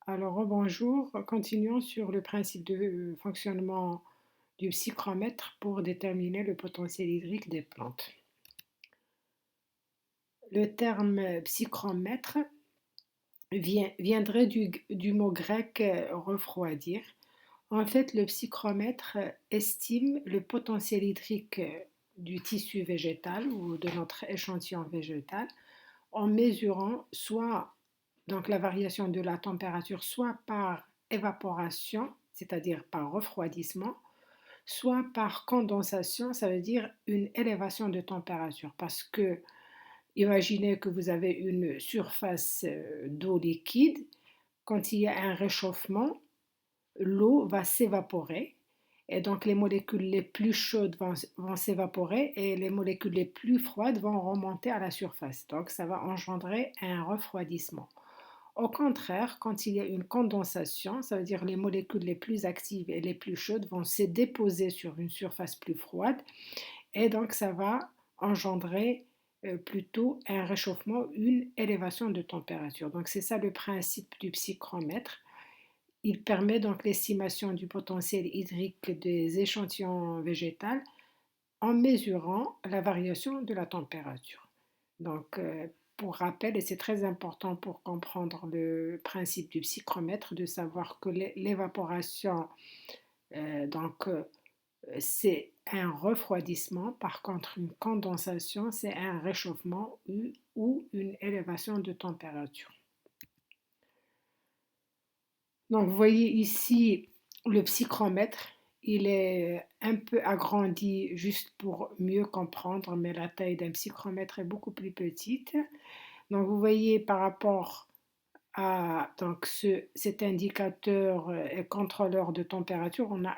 Alors, bonjour, continuons sur le principe de fonctionnement du psychromètre pour déterminer le potentiel hydrique des plantes. Le terme psychromètre viendrait du mot grec refroidir. En fait, le psychromètre estime le potentiel hydrique du tissu végétal ou de notre échantillon végétal en mesurant soit donc la variation de la température soit par évaporation, c'est-à-dire par refroidissement, soit par condensation, ça veut dire une élévation de température. Parce que imaginez que vous avez une surface d'eau liquide, quand il y a un réchauffement, l'eau va s'évaporer et donc les molécules les plus chaudes vont s'évaporer et les molécules les plus froides vont remonter à la surface. Donc ça va engendrer un refroidissement. Au contraire, quand il y a une condensation, ça veut dire les molécules les plus actives et les plus chaudes vont se déposer sur une surface plus froide et donc ça va engendrer plutôt un réchauffement, une élévation de température. Donc c'est ça le principe du psychromètre. Il permet donc l'estimation du potentiel hydrique des échantillons végétaux en mesurant la variation de la température. Donc, pour rappel, et c'est très important pour comprendre le principe du psychromètre, de savoir que l'évaporation, donc, c'est un refroidissement. Par contre, une condensation, c'est un réchauffement ou une élévation de température. Donc, vous voyez ici le psychromètre. Il est un peu agrandi juste pour mieux comprendre, mais la taille d'un psychromètre est beaucoup plus petite. Donc, vous voyez par rapport à donc cet indicateur et contrôleur de température, on a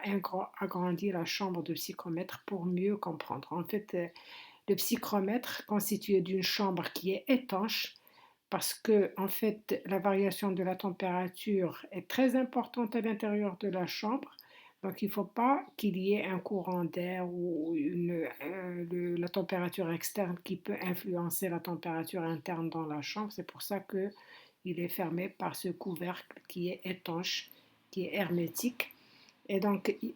agrandi la chambre de psychromètre pour mieux comprendre. En fait, le psychromètre constitué d'une chambre qui est étanche parce que en fait, la variation de la température est très importante à l'intérieur de la chambre. Donc, il ne faut pas qu'il y ait un courant d'air ou la température externe qui peut influencer la température interne dans la chambre. C'est pour ça qu'il est fermé par ce couvercle qui est étanche, qui est hermétique. Et donc, il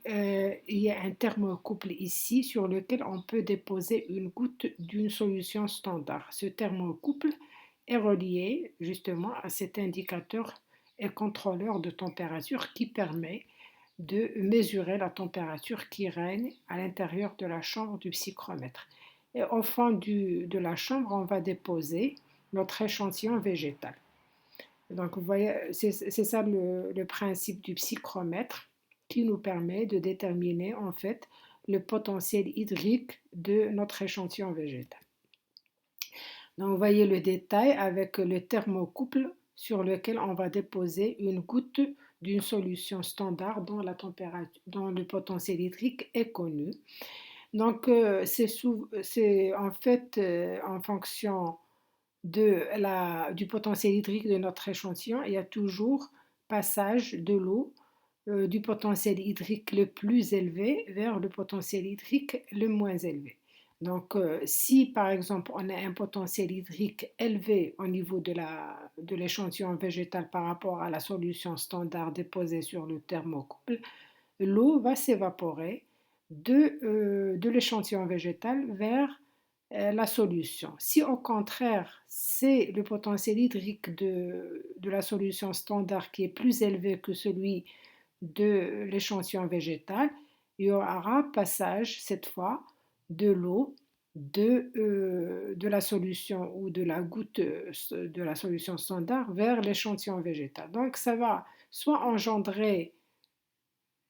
y a un thermocouple ici sur lequel on peut déposer une goutte d'une solution standard. Ce thermocouple est relié justement à cet indicateur et contrôleur de température qui permet de mesurer la température qui règne à l'intérieur de la chambre du psychromètre. Et au fond de la chambre, on va déposer notre échantillon végétal. Donc, vous voyez, c'est ça le principe du psychromètre qui nous permet de déterminer en fait le potentiel hydrique de notre échantillon végétal. Donc, vous voyez le détail avec le thermocouple sur lequel on va déposer une goutte d'une solution standard dont dont le potentiel hydrique est connu. Donc, c'est en fait en fonction du potentiel hydrique de notre échantillon, il y a toujours passage de l'eau du potentiel hydrique le plus élevé vers le potentiel hydrique le moins élevé. Donc, si par exemple on a un potentiel hydrique élevé au niveau de l'échantillon végétal par rapport à la solution standard déposée sur le thermocouple, l'eau va s'évaporer de l'échantillon végétal vers la solution. Si au contraire, c'est le potentiel hydrique de la solution standard qui est plus élevé que celui de l'échantillon végétal, il y aura passage cette fois de l'eau de la solution ou de la goutte de la solution standard vers l'échantillon végétal. Donc ça va soit engendrer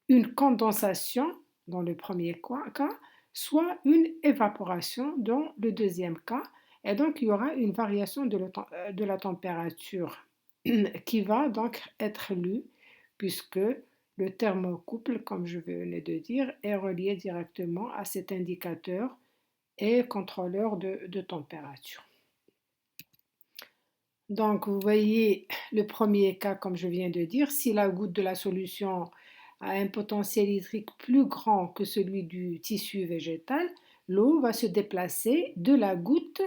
une condensation dans le premier cas, soit une évaporation dans le deuxième cas. Et donc, il y aura une variation de la température qui va donc être lue puisque le thermocouple, comme je venais de dire, est relié directement à cet indicateur et contrôleur de température. Donc, vous voyez le premier cas, comme je viens de dire, si la goutte de la solution a un potentiel hydrique plus grand que celui du tissu végétal, l'eau va se déplacer de la goutte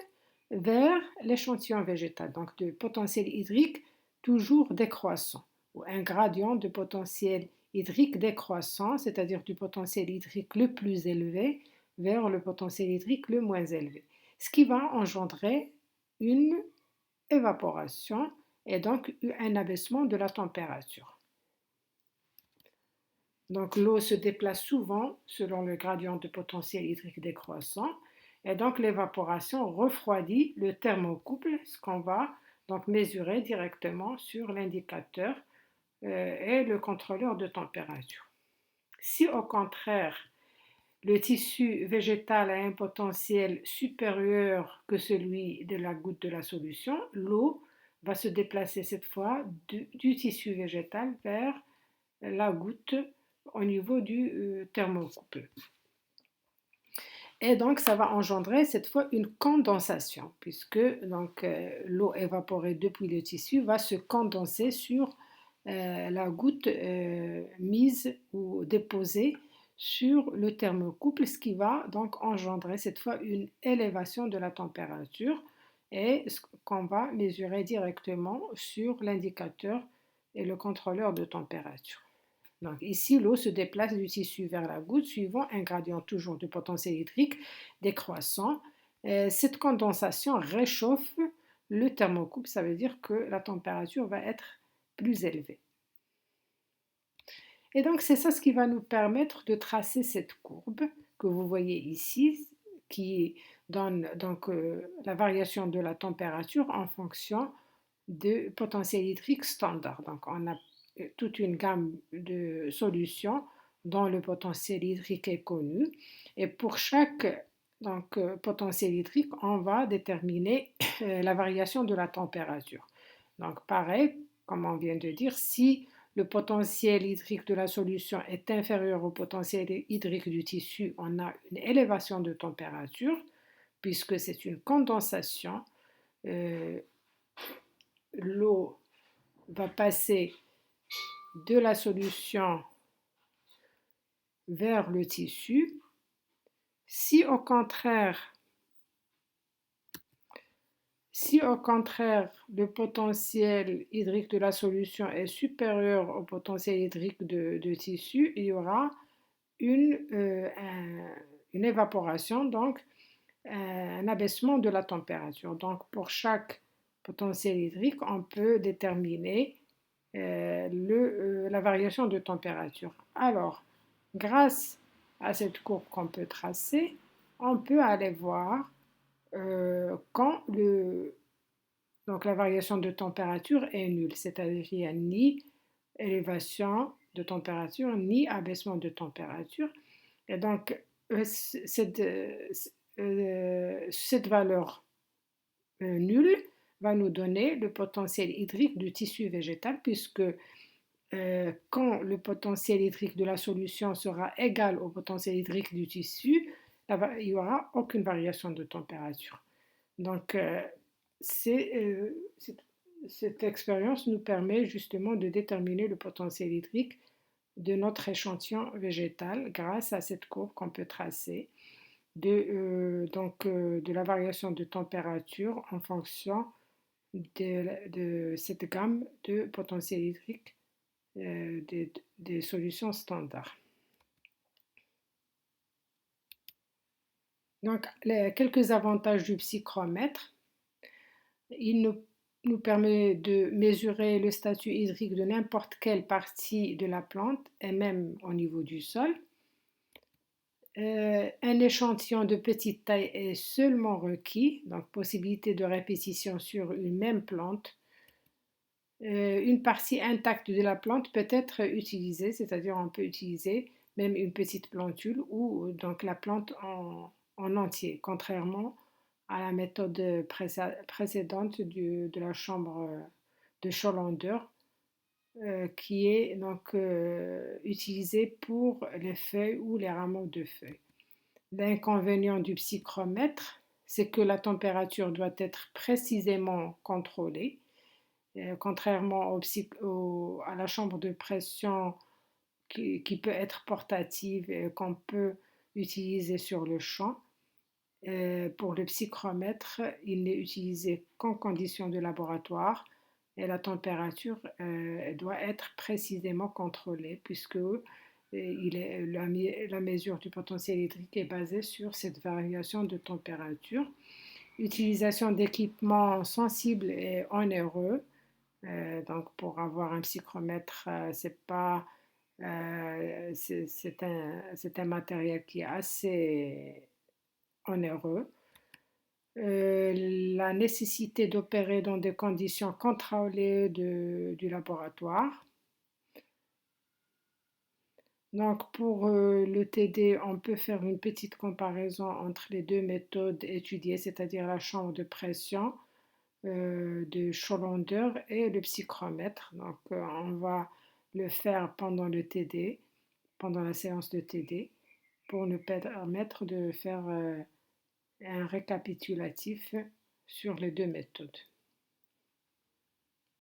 vers l'échantillon végétal. Donc, de potentiel hydrique toujours décroissant. ou un gradient de potentiel hydrique décroissant, c'est-à-dire du potentiel hydrique le plus élevé vers le potentiel hydrique le moins élevé, ce qui va engendrer une évaporation et donc un abaissement de la température. Donc l'eau se déplace souvent selon le gradient de potentiel hydrique décroissant et donc l'évaporation refroidit le thermocouple, ce qu'on va donc mesurer directement sur l'indicateur et le contrôleur de température. Si au contraire le tissu végétal a un potentiel supérieur que celui de la goutte de la solution, l'eau va se déplacer cette fois du tissu végétal vers la goutte au niveau du thermocouple. Et donc, ça va engendrer cette fois une condensation, puisque l'eau évaporée depuis le tissu va se condenser sur la goutte mise ou déposée sur le thermocouple, ce qui va donc engendrer cette fois une élévation de la température et ce qu'on va mesurer directement sur l'indicateur et le contrôleur de température. Donc ici, l'eau se déplace du tissu vers la goutte suivant un gradient toujours de potentiel hydrique décroissant. Cette condensation réchauffe le thermocouple, ça veut dire que la température va être plus élevée. Et donc c'est ça ce qui va nous permettre de tracer cette courbe que vous voyez ici, qui donne donc la variation de la température en fonction du potentiel hydrique standard. Donc on a toute une gamme de solutions dont le potentiel hydrique est connu. Et pour chaque potentiel hydrique, on va déterminer la variation de la température. Donc pareil, comme on vient de dire, si le potentiel hydrique de la solution est inférieur au potentiel hydrique du tissu, on a une élévation de température puisque c'est une condensation. L'eau va passer de la solution vers le tissu. Si au contraire, le potentiel hydrique de la solution est supérieur au potentiel hydrique de tissu, il y aura une évaporation, donc un abaissement de la température. Donc pour chaque potentiel hydrique, on peut déterminer la variation de température. Alors, grâce à cette courbe qu'on peut tracer, on peut aller voir quand la variation de température est nulle, c'est-à-dire qu'il n'y a ni élévation de température ni abaissement de température. Et donc, cette valeur nulle va nous donner le potentiel hydrique du tissu végétal puisque quand le potentiel hydrique de la solution sera égal au potentiel hydrique du tissu, il n'y aura aucune variation de température. Donc, cette expérience nous permet justement de déterminer le potentiel hydrique de notre échantillon végétal grâce à cette courbe qu'on peut tracer de la variation de température en fonction de cette gamme de potentiel hydrique des solutions standards. Donc, quelques avantages du psychromètre. Il nous permet de mesurer le statut hydrique de n'importe quelle partie de la plante et même au niveau du sol. Un échantillon de petite taille est seulement requis, donc possibilité de répétition sur une même plante. Une partie intacte de la plante peut être utilisée, c'est-à-dire on peut utiliser même une petite plantule ou donc la plante en entier, contrairement à la méthode précédente de la chambre de Schollander qui est donc utilisée pour les feuilles ou les rameaux de feuilles. L'inconvénient du psychromètre, c'est que la température doit être précisément contrôlée. Contrairement à la chambre de pression qui peut être portative et qu'on peut utiliser sur le champ, pour le psychromètre, il n'est utilisé qu'en conditions de laboratoire et la température doit être précisément contrôlée puisque la mesure du potentiel électrique est basée sur cette variation de température. Utilisation d'équipements sensibles et onéreux. Donc pour avoir un psychromètre, c'est un matériel qui est assez onéreux. La nécessité d'opérer dans des conditions contrôlées du laboratoire. Donc pour le TD, on peut faire une petite comparaison entre les deux méthodes étudiées, c'est-à-dire la chambre de pression de Scholonder et le psychromètre. Donc on va le faire pendant le TD, pendant la séance de TD, pour nous permettre de faire un récapitulatif sur les deux méthodes.